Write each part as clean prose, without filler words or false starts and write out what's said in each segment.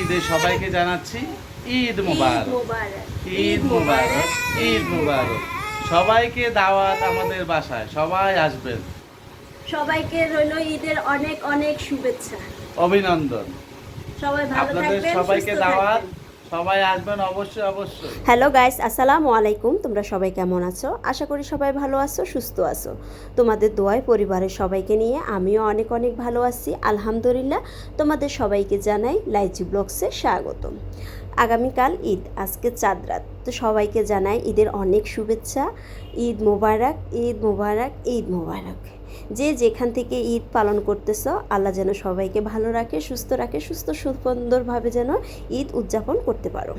ঈদে সবাইকে জানাচ্ছি ঈদ মুবারক, ঈদ মুবারক, ঈদ মুবারক। সবাইকে দাওয়াত আমাদের বাসায়, সবাই আসবেন। সবাইকে রইল ঈদের অনেক অনেক শুভেচ্ছা, অভিনন্দন। সবাই ভালো আপনাদের থাকবেন, সবাইকে সুস্থ দাওয়াত, থাকবেন। সবাই আসবেন অবশ্যই অবশ্যই। হ্যালো গাইস, আসসালামু আলাইকুম। তোমরা সবাই কেমন আছো? আশা করি সবাই ভালো আছো, সুস্থ আছো। তোমাদের দোয়ায় পরিবারের সবাইকে নিয়ে আমিও অনেক অনেক ভালো আছি, আলহামদুলিল্লাহ। তোমাদের সবাইকে জানাই লাইচি ব্লগসে স্বাগতম। আগামীকাল ঈদ, আজকে চাঁদ রাত। তো সবাইকে জানাই ঈদের অনেক শুভেচ্ছা। ঈদ মোবারক, ঈদ মোবারক, ঈদ মোবারক। যে যেখান থেকে ঈদ পালন করতেছো, আল্লাহ যেন সবাইকে ভালো রাখে, সুস্থ রাখে, সুন্দরভাবে যেন ঈদ উদযাপন করতে পারো।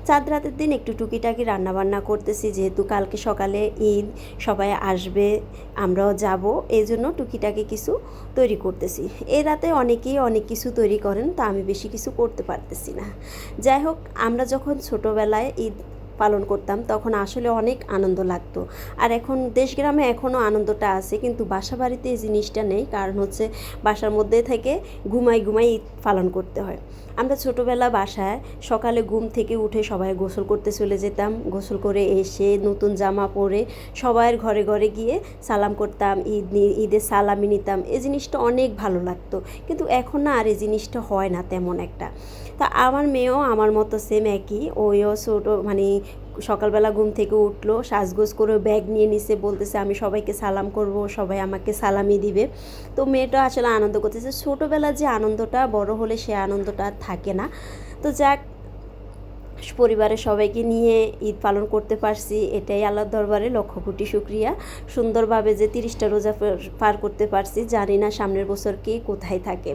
চাঁদ রাতের দিন একটু টুকিটাকি রান্নাবান্না করতেছি, যেহেতু কালকে সকালে ঈদ, সবাই আসবে, আমরাও যাব, এই জন্য টুকিটাকি কিছু তৈরি করতেছি। এই রাতে অনেকেই অনেক কিছু তৈরি করেন, তা আমি বেশি কিছু করতে পারতেছি না। যাই হোক, আমরা যখন ছোটোবেলায় ঈদ পালন করতাম তখন আসলে অনেক আনন্দ লাগতো। আর এখন দেশ গ্রামে এখনও আনন্দটা আছে, কিন্তু বাসা বাড়িতে এই জিনিসটা নেই। কারণ হচ্ছে বাসার মধ্যে থেকে ঘুমাই ঈদ পালন করতে হয়। আমরা ছোটোবেলা বাসায় সকালে ঘুম থেকে উঠে সবাই গোসল করতে চলে যেতাম। গোসল করে এসে নতুন জামা পরে সবাইয়ের ঘরে ঘরে গিয়ে সালাম করতাম, ঈদের সালামি নিতাম। এই জিনিসটা অনেক ভালো লাগতো, কিন্তু এখন না আর এই জিনিসটা হয় না তেমন একটা। তা আমার মেয়েও আমার মতো সেম একই, ওইও ছোটো সকালবেলা ঘুম থেকে উঠলো, সাজগোজ করে ব্যাগ নিয়ে নিছে, বলতেছে আমি সবাইকে সালাম করব, সবাই আমাকে সালামি দিবে। তো মেয়েটা আসলে আনন্দ করতেছে। ছোটোবেলার যে আনন্দটা বড় হলে সে আনন্দটা থাকে না। তো যাক, পরিবারের সবাইকে নিয়ে ঈদ পালন করতে পারছি, এটাই আল্লাহর দরবারে লক্ষ কোটি শুকরিয়া। সুন্দরভাবে যে 30টা রোজা পার করতে পারছি, জানি না সামনের বছর কে কোথায় থাকে।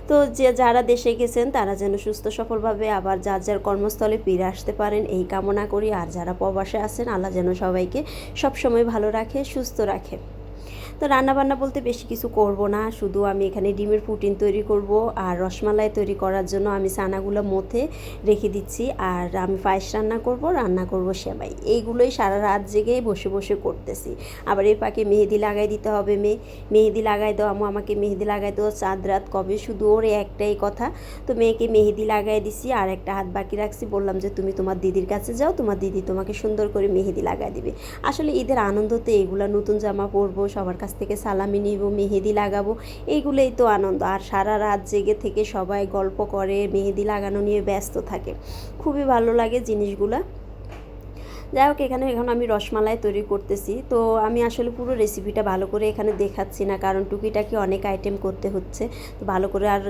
তো যারা দেশে গেছেন তারা যেন সুস্থ সফলভাবে আবার যার যার কর্মস্থলে ফিরে আসতে পারেন, এই কামনা করি। আর যারা প্রবাসে আছেন, আল্লাহ যেন সবাইকে সবসময় ভালো রাখে, সুস্থ রাখে। তো রান্নাবান্না বলতে বেশি কিছু করব না, শুধু আমি এখানে ডিমের পুটিন তৈরি করব, আর রসমালাই তৈরি করার জন্য আমি চানাগুলো মথে রেখে দিচ্ছি। আর আমি পায়েস রান্না করব সেমাই। এইগুলোই সারা রাত জেগে বসে বসে করতেছি। আবার এই পাকে মেহেদি লাগাই দিতে হবে। মেহেদি লাগাই দাও আম্মু, আমাকে মেহেদি লাগাই দাও, চাঁদ রাত কবে, শুধু ওর একটাই কথা। তো মেয়েকে মেহেদি লাগাই দিছি, আর একটা হাত বাকি রাখছি, বললাম যে তুমি তোমার দিদির কাছে যাও, তোমার দিদি তোমাকে সুন্দর করে মেহেদি লাগাই দিবে। আসলে ঈদের আনন্দতে এগুলা, নতুন জামা পরবো, সবার কাছ থেকে সালামি নিব, মেহেদি লাগাবো, এইগুলোই তো আনন্দ। আর সারা রাত জেগে থেকে সবাই গল্প করে, মেহেদি লাগানো নিয়ে ব্যস্ত থাকে, খুবই ভালো লাগে জিনিসগুলা। যাই হোক, এখন আমি রসমালাই তৈরি করতেছি। তো আমি আসলে পুরো রেসিপিটা ভালো করে এখানে দেখাচ্ছি না, কারণ টুকিটাকি অনেক আইটেম করতে হচ্ছে, তো ভালো করে আর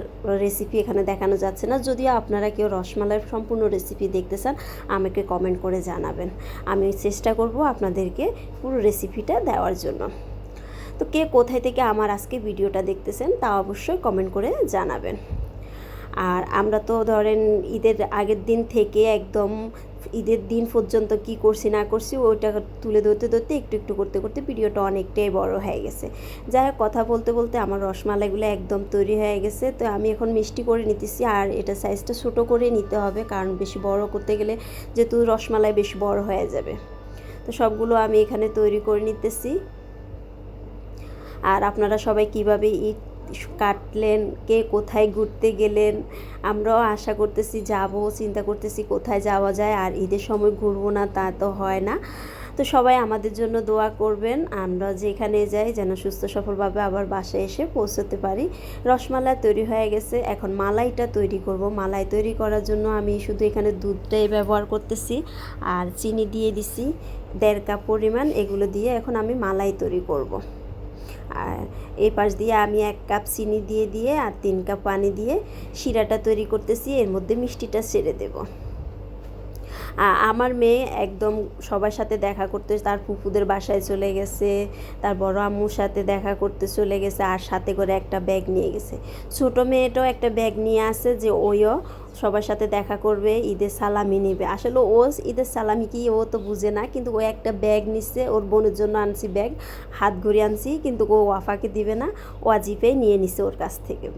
রেসিপি এখানে দেখানো যাচ্ছে না। যদিও আপনারা কেউ রসমালাইয়ের সম্পূর্ণ রেসিপি দেখতে চান, আমাকে কমেন্ট করে জানাবেন, আমি চেষ্টা করব আপনাদেরকে পুরো রেসিপিটা দেওয়ার জন্য। তো কে কোথায় থেকে আমার আজকে ভিডিওটা দেখতেছেন তা অবশ্যই কমেন্ট করে জানাবেন। আর আমরা তো ধরেন ঈদের আগের দিন থেকে একদম ঈদের দিন পর্যন্ত কি করছি না করছি ওইটা তুলে ধরতে একটু একটু করতে করতে ভিডিওটা অনেকটাই বড় হয়ে গেছে। যাই হোক, কথা বলতে বলতে আমার রসমালাইগুলো একদম তৈরি হয়ে গেছে। তো আমি এখন মিষ্টি করে নিতেছি, আর এটা সাইজটা ছোটো করে নিতে হবে, কারণ বেশি বড় করতে গেলে যেহেতু রসমালাই বেশি বড় হয়ে যাবে। তো সবগুলো আমি এখানে তৈরি করে নিতেছি। আর আপনারা সবাই কিভাবে ঈদ কাটলেন, কে কোথায় ঘুরতে গেলেন, আমরাও আশা করতেছি যাব, চিন্তা করতেছি কোথায় যাওয়া যায়। আর ঈদের সময় ঘুরবো না তা তো হয় না। তো সবাই আমাদের জন্য দোয়া করবেন, আমরা যেখানে যাই যেন সুস্থ সফলভাবে আবার বাসায় এসে পৌঁছতে পারি। রসমালাই তৈরি হয়ে গেছে, এখন মালাইটা তৈরি করব। মালাই তৈরি করার জন্য আমি শুধু এখানে দুধটাই ব্যবহার করতেছি, আর চিনি দিয়ে দিছি 1.5 কাপ পরিমাণ। এগুলো দিয়ে এখন আমি মালাই তৈরি করব। আর এই পাশ দিয়ে আমি 1 কাপ চিনি দিয়ে আর 3 কাপ পানি দিয়ে শিরাটা তৈরি করতেছি, এর মধ্যে মিষ্টিটা ছেড়ে দেব। আমার মেয়ে একদম সবার সাথে দেখা করতে, তার ফুফুদের বাসায় চলে গেছে, তার বড় আম্মুর সাথে দেখা করতে চলে গেছে, আর সাথে করে একটা ব্যাগ নিয়ে গেছে। ছোটো মেয়েটাও একটা ব্যাগ নিয়ে আসে, যে ওইও সবার সাথে দেখা করবে, ঈদের সালামি নেবে। আসলে ও ঈদের সালামি কি ও তো বুঝে না, কিন্তু ও একটা ব্যাগ নিচ্ছে, ওর বোনের জন্য আনছি ব্যাগ, হাত ঘুরে আনছি, কিন্তু ও ওয়াফাকে দিবে না, ও আজিপে নিয়ে নিছে ওর কাছ থেকে।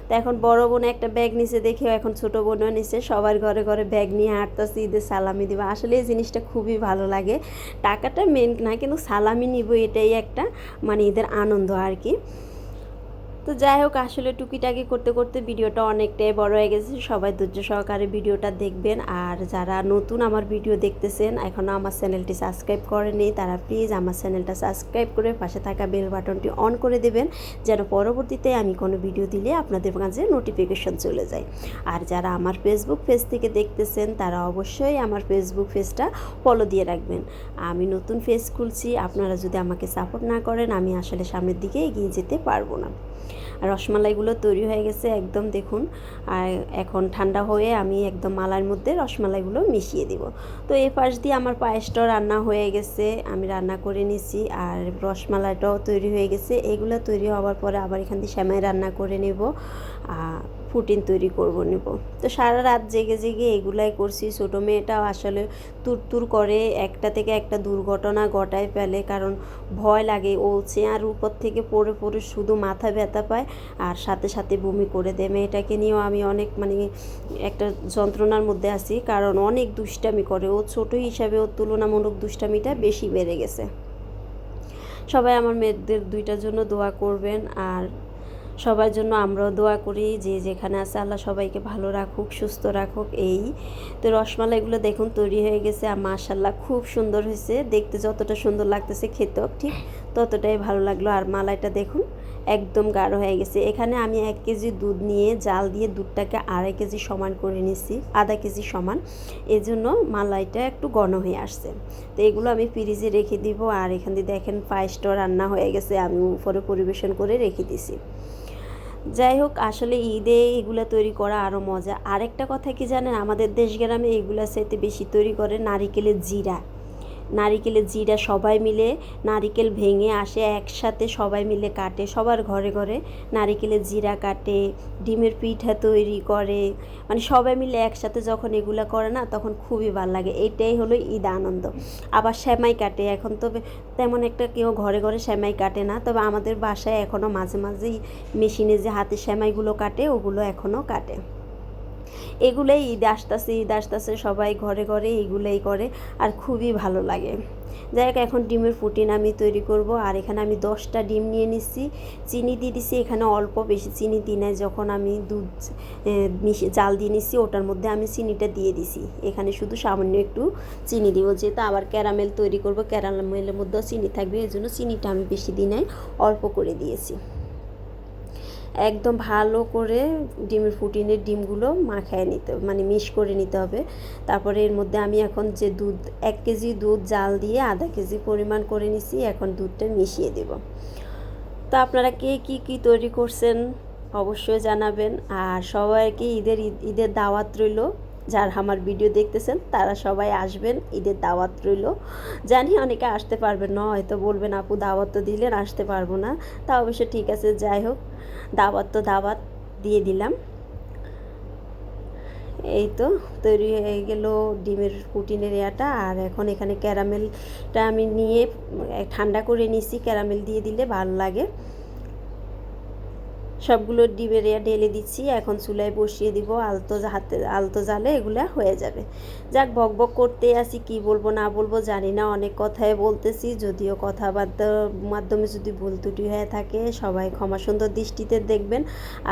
তো এখন বড় বোনে একটা ব্যাগ নিছে দেখে এখন ছোটো বোনও নিছে, সবার ঘরে ঘরে ব্যাগ নিয়ে হাঁটতেছি, ঈদের সালামি দিবে। আসলে এই জিনিসটা খুবই ভালো লাগে। টাকাটা মেন না, কিন্তু সালামি নিব, এটাই একটা মানে ঈদের আনন্দ আর কি। তো যাই হোক, আসলে টুকিটাকি করতে করতে ভিডিওটা অনেকটাই বড় হয়ে গেছে। সবাই ধৈর্য সহকারে ভিডিওটা দেখবেন। আর যারা নতুন আমার ভিডিও দেখতেছেন, এখনও আমার চ্যানেলটি সাবস্ক্রাইব করেনি, তারা প্লিজ আমার চ্যানেলটা সাবস্ক্রাইব করে পাশে থাকা বেল বাটনটি অন করে দেবেন, যেন পরবর্তীতে আমি কোনো ভিডিও দিলে আপনাদের কাছে নোটিফিকেশন চলে যায়। আর যারা আমার ফেসবুক পেজ থেকে দেখতেছেন, তারা অবশ্যই আমার ফেসবুক পেজটা ফলো দিয়ে রাখবেন। আমি নতুন পেজ খুলছি, আপনারা যদি আমাকে সাপোর্ট না করেন, আমি আসলে সামনের দিকে এগিয়ে যেতে পারবো না। আর রসমালাইগুলো তৈরি হয়ে গেছে একদম, দেখুন। আর এখন ঠান্ডা হয়ে আমি একদম মালার মধ্যে রসমালাইগুলো মিশিয়ে দিব। তো এই পাশ দিয়ে আমার পায়েসটাও রান্না হয়ে গেছে, আমি রান্না করে নিছি। আর রসমালাইটাও তৈরি হয়ে গেছে। এগুলো তৈরি হওয়ার পরে আবার এখান দিয়ে সেমাই রান্না করে নেব, পুটিন তৈরি নেব। তো সারা রাত জেগে জেগে এগুলাই করছি। ছোটো মেয়েটাও আসলে তুরতুর করে, একটা থেকে একটা দুর্ঘটনা ঘটায় ফেলে, কারণ ভয় লাগে। ও চেয়ার উপর থেকে পড়ে পড়ে শুধু মাথা ব্যথা পায় আর সাথে সাথে বমি করে দেয়। মেয়েটাকে নিয়েও আমি অনেক একটা যন্ত্রণার মধ্যে আছি, কারণ অনেক দুষ্টামি করে। ও ছোটো হিসাবে ওর তুলনামূলক দুষ্টামিটা বেশি বেড়ে গেছে। সবাই আমার মেয়েদের দুইটার জন্য দোয়া করবেন, আর সবার জন্য আমরাও দোয়া করি, যে যেখানে আছে আল্লাহ সবাইকে ভালো রাখুক, সুস্থ রাখুক। এই তো রসমালাইগুলো দেখুন তৈরি হয়ে গেছে, আর মাশাআল্লাহ খুব সুন্দর হয়েছে। দেখতে যতটা সুন্দর লাগতেছে, খেতেও ঠিক ততটাই ভালো লাগলো। আর মালাইটা দেখুন একদম গাঢ় হয়ে গেছে। এখানে আমি 1 কেজি দুধ নিয়ে জাল দিয়ে দুধটাকে 2.5 কেজি সমান করে নিছি, আধা কেজি সমান। এজন্য মালাইটা একটু ঘন হয়ে আসছে। তো এগুলো আমি ফ্রিজে রেখে দিব। আর এখান দিয়ে দেখেন পায়েসটা রান্না হয়ে গেছে, আমি উপরে পরিবেশন করে রেখে দিছি। যাই হোক, আসলে ঈদে এগুলো তৈরি করা আরও মজা। আরেকটা কথা কি জানেন, আমাদের দেশ গ্রামে এগুলো সাথে বেশি তৈরি করে নারিকেলের জিরা। সবাই মিলে নারিকেল ভেঙে আসে, একসাথে সবাই মিলে কাটে, সবার ঘরে ঘরে নারিকেলের জিরা কাটে, ডিমের পিঠা তৈরি করে। সবাই মিলে একসাথে যখন এগুলো করে না, তখন খুবই ভালো লাগে। এটাই হলো ঈদ আনন্দ। আবার সেমাই কাটে। এখন তবে তেমন একটা কেউ ঘরে ঘরে সেমাই কাটে না, তবে আমাদের বাসায় এখনও মাঝে মাঝেই মেশিনে যে হাতে সেমাইগুলো কাটে, ওগুলো এখনও কাটে। এগুলোই ঈদ আসতেছে সবাই ঘরে ঘরে এগুলোই করে, আর খুবই ভালো লাগে। যাই হোক, এখন ডিমের পুটিন আমি তৈরি করব। আর এখানে আমি 10টা ডিম নিয়ে নিচ্ছি, চিনি দিয়ে দিছি। এখানে অল্প, বেশি চিনি দিই নাই। যখন আমি দুধ জাল দিয়ে নিচ্ছি, ওটার মধ্যে আমি চিনিটা দিয়ে দিছি। এখানে শুধু সামান্য একটু চিনি দিব, যেহেতু আবার ক্যারামেল তৈরি করব, ক্যারামেলের মধ্যেও চিনি থাকবে, এই জন্য চিনিটা আমি বেশি দিই নাই, অল্প করে দিয়েছি। একদম ভালো করে পুটিনের ডিমগুলো মাখায় নিতে, মিক্স করে নিতে হবে। তারপরে এর মধ্যে আমি এখন যে দুধ 1 কেজি দুধ জাল দিয়ে আধা কেজি পরিমাণ করে নিছি, এখন দুধটা মিশিয়ে দেব। তো আপনারা কে কী তৈরি করছেন অবশ্যই জানাবেন। আর সবাইকে ঈদের দাওয়াত রইল। যারা আমার ভিডিও দেখতেছেন তারা সবাই আসবেন, ঈদের দাওয়াত রইল। জানি অনেকে আসতে পারবেন না, হয়তো বলবেন আপু দাওয়াত তো দিলেন, আসতে পারবো না। তা অবশ্য ঠিক আছে, যাই হোক, দাওয়াত দিয়ে দিলাম। এই তো তৈরি হয়ে গেল ডিমের পুটিনের ইয়াটা। আর এখন এখানে ক্যারামেলটা আমি নিয়ে ঠান্ডা করে নিছি, ক্যারামেল দিয়ে দিলে ভালো লাগে। সবগুলো ডিমের ঢেলে দিচ্ছি, এখন চুলায় বসিয়ে দিব। আলতো জালে এগুলা হয়ে যাবে। যাক, বকবক করতে আসি, কি বলবো না বলবো জানি না, অনেক কথাই বলতেছি। যদিও কথাবার্তার মাধ্যমে যদি ভুল ত্রুটি হয়ে থাকে, সবাই ক্ষমা সুন্দর দৃষ্টিতে দেখবেন।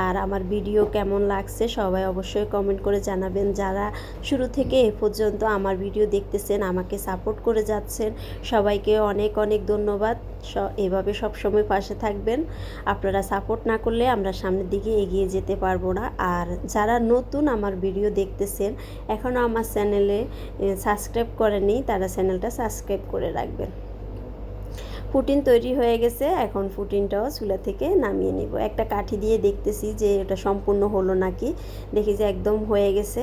আর আমার ভিডিও কেমন লাগছে সবাই অবশ্যই কমেন্ট করে জানাবেন। যারা শুরু থেকে এ পর্যন্ত আমার ভিডিও দেখতেছেন, আমাকে সাপোর্ট করে যাচ্ছেন, সবাইকে অনেক অনেক ধন্যবাদ। এভাবে সবসময় পাশে থাকবেন। আপনারা সাপোর্ট না করলে আমরা সামনের দিকে এগিয়ে যেতে পারবো না। আর যারা নতুন আমার ভিডিও দেখতেছেন, এখনও আমার চ্যানেলে সাবস্ক্রাইব করেনি, তারা চ্যানেলটা সাবস্ক্রাইব করে রাখবেন। পুটিন তৈরি হয়ে গেছে, এখন পুটিনটাও চুলা থেকে নামিয়ে নিব। একটা কাঠি দিয়ে দেখতেছি যে এটা সম্পূর্ণ হলো নাকি, দেখি যে একদম হয়ে গেছে।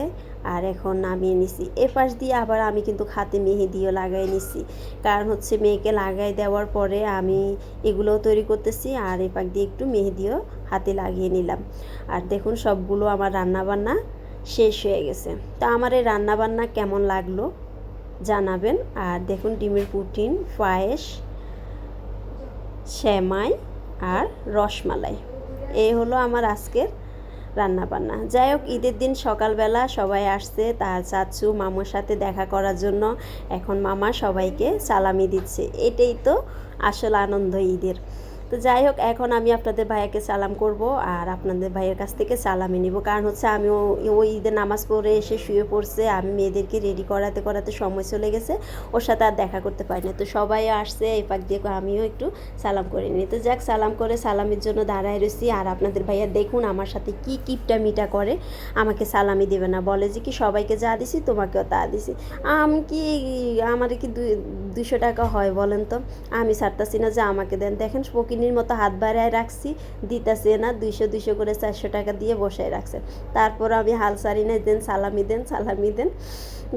আর এখন নামিয়ে নিছি। এপাশ দিয়ে আবার আমি কিন্তু হাতে মেহেদিও লাগাই নিছি, কারণ হচ্ছে মেয়েকে লাগাই দেওয়ার পরে আমি এগুলোও তৈরি করতেছি, আর এপাক দিয়ে একটু মেহেদিও হাতে লাগিয়ে নিলাম। আর দেখুন সবগুলো আমার রান্নাবান্না শেষ হয়ে গেছে। তো আমার এই রান্নাবান্না কেমন লাগলো জানাবেন। আর দেখুন ডিমের পুটিন, পায়েস, সেমাই আর রসমালাই, এই হলো আমার আজকের রান্নাবান্না। যাই হোক, ঈদের দিন সকালবেলা সবাই আসছে তার চাচু মামুর সাথে দেখা করার জন্য। এখন মামা সবাইকে সালামি দিচ্ছে, এটাই তো আসল আনন্দ ঈদের। তো যাই হোক, এখন আমি আপনাদের ভাইয়াকে সালাম করব আর আপনাদের ভাইয়ের কাছ থেকে সালামি নিব। কারণ হচ্ছে আমি ওই ঈদের নামাজ পড়ে এসে শুয়ে পড়ছে, আমি মেয়েদেরকে রেডি করাতে করাতে সময় চলে গেছে, ওর সাথে আর দেখা করতে পারি না। তো সবাই আসছে, এই পাক দিয়ে আমিও একটু সালাম করে নিই। তো যাক, সালাম করে সালামির জন্য দাঁড়ায় রয়েছি। আর আপনাদের ভাইয়া দেখুন আমার সাথে কি কিপটা মিটা করে, আমাকে সালামি দেবে না, বলে যে কি সবাইকে যা দিছি তোমাকেও তা দিছি। আমি কি, আমার কি 200 টাকা হয় বলেন তো? আমি ছাড়তাছি না যে আমাকে দেন। দেখেন ফকিনির মতো হাত বাড়ায় রাখছি, দিতাছে না, 200 করে 400 টাকা দিয়ে বসায় রাখছে। তারপর আমি হাল ছাড়ি না, দেন সালামি দেন, সালামি দেন,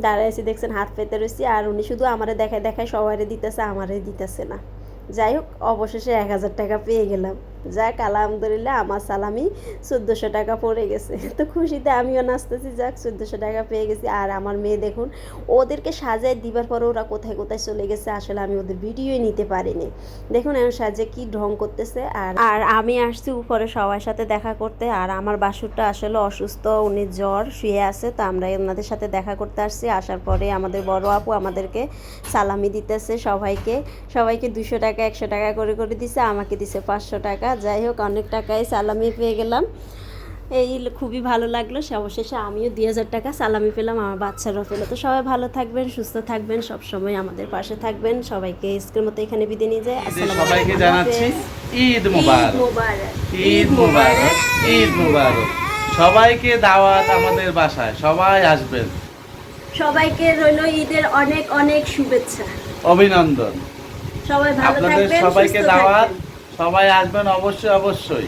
দাঁড়াইছি দেখছেন হাত পেতে রয়েছি। আর উনি শুধু আমারে দেখায় দেখায় সবাইরে দিতেছে, আমারে দিতেছে না। যাই হোক, অবশেষে 1000 টাকা পেয়ে গেলাম। যাক আলহামদুলিল্লাহ, আমার সালামি 1400 টাকা পড়ে গেছে। তো খুশিতে আমিও নাচতেছি, যাক 1400 টাকা পেয়ে গেছি। আর আমার মেয়ে দেখুন, ওদেরকে সাজায় দিবার পরে ওরা কোথায় কোথায় চলে গেছে, আসলে আমি ওদের ভিডিওই নিতে পারিনি। দেখুন এখন সাজে কি ঢং করতেছে। আর আমি আসছি উপরে সবার সাথে দেখা করতে। আর আমার বাসুরটা আসলে অসুস্থ, উনি জ্বর শুয়ে আছে, তো আমরা ওনাদের সাথে দেখা করতে আসছি। আসার পরে আমাদের বড় আপু আমাদেরকে সালামি দিতেছে, সবাইকে 200 টাকা 100 টাকা করে করে দিছে, আমাকে দিছে 500 টাকা। যাই হোক, অনেক টাকায় সালামি পেয়ে গেলাম, এই খুবই ভালো লাগলো। অবশেষে আমিও 2000 টাকা সালামি পেলাম, আমার বাচ্চারাও পেলো। তো সবাই ভালো থাকবেন, সুস্থ থাকবেন, সবসময় আমাদের পাশে থাকবেন। সবাইকে আজকের মতো এখানে বিদায় নিয়ে যায়। সবাইকে জানাচ্ছি ঈদ মুবারক, ঈদ মুবারক, ঈদ মুবারক। সবাইকে দাওয়াত আমাদের বাসায়, সবাই আসবেন। সবাইকে রইল ঈদের অনেক অনেক শুভেচ্ছা, অভিনন্দন। সবাই ভালো আপনাদের থাকবেন, সবাইকে সুস্থ দাওয়াত, থাকবেন। সবাই আসবেন অবশ্যই অবশ্যই।